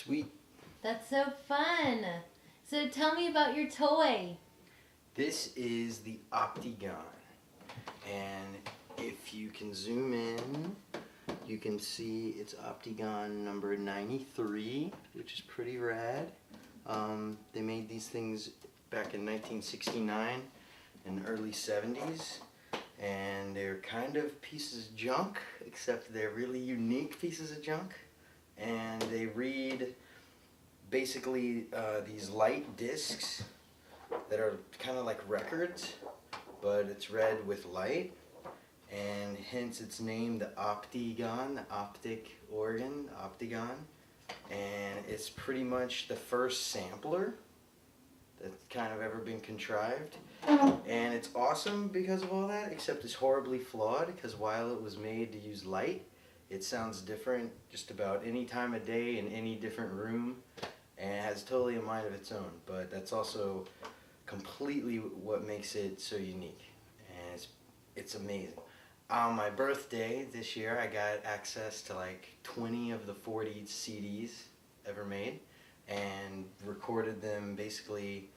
Sweet. That's so fun. So tell me about your toy. This is the Optigan. And if you can zoom in, you can see it's Optigan number 93, which is pretty rad. They made these things back in 1969 and the early 70s. And they're kind of pieces of junk, except they're really unique pieces of junk. And they read basically these light discs that are kind of like records, but it's read with light, and hence its name, the Optigan, the optic organ, Optigan. And it's pretty much the first sampler that's kind of ever been contrived. And it's awesome because of all that, except it's horribly flawed, because while it was made to use light, it sounds different just about any time of day in any different room, and it has totally a mind of its own. But that's also completely what makes it so unique, and it's amazing. On my birthday this year, I got access to like 20 of the 40 CDs ever made, and recorded them, basically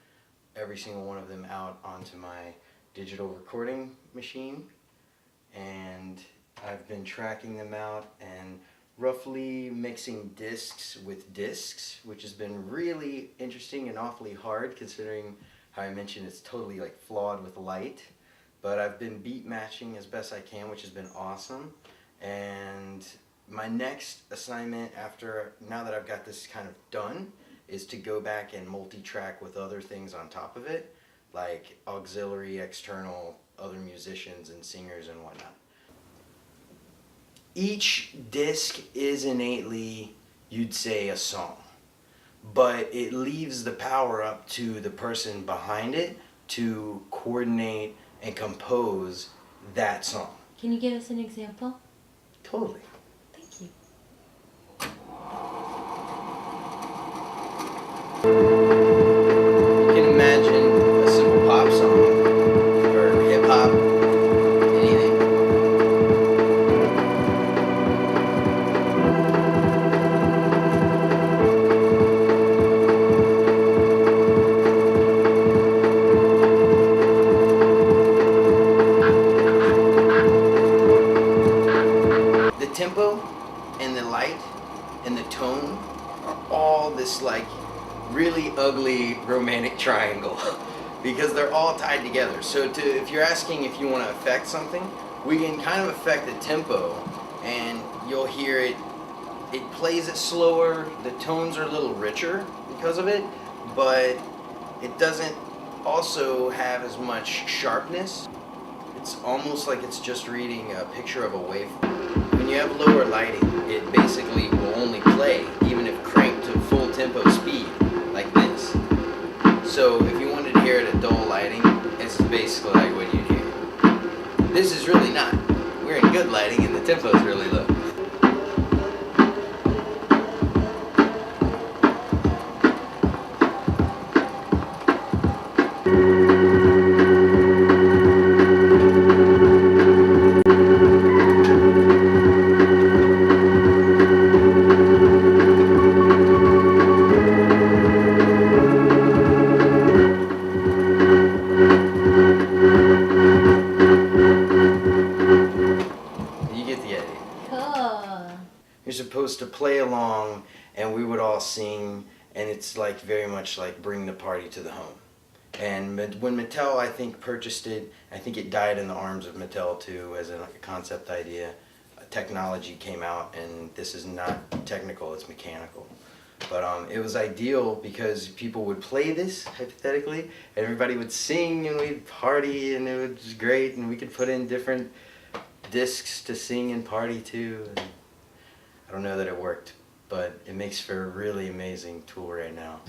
every single one of them, out onto my digital recording machine. And I've been tracking them out and roughly mixing discs with discs, which has been really interesting and awfully hard, considering how I mentioned it's totally like flawed with light. But I've been beat matching as best I can, which has been awesome. And my next assignment now that I've got this kind of done, is to go back and multi-track with other things on top of it, like auxiliary, external, other musicians and singers and whatnot. Each disc is innately, you'd say, a song, but it leaves the power up to the person behind it to coordinate and compose that song. Can you give us an example? Totally. Thank you. You can imagine a simple pop song, or hip hop, anything. The tempo and the light and the tone are all this like really ugly romantic triangle because they're all tied together. So if you're asking if you want to affect something, we can kind of affect the tempo, and you'll hear it plays it slower, the tones are a little richer because of it, but it doesn't also have as much sharpness. It's almost like it's just reading a picture of a waveform. When you have lower lighting, it basically will only play even if cranked to full tempo speed, like this. So if you wanted to hear it at dull lighting, this is basically like what you'd hear. This is really not. We're in good lighting and the tempo is really low. You're supposed to play along, and we would all sing, and it's like very much like bring the party to the home. And when Mattel, I think, purchased it, I think it died in the arms of Mattel too as a concept idea. Technology came out, and this is not technical, it's mechanical. But it was ideal because people would play this, hypothetically, and everybody would sing, and we'd party, and it was great, and we could put in different discs to sing and party to. And I don't know that it worked, but it makes for a really amazing tool right now.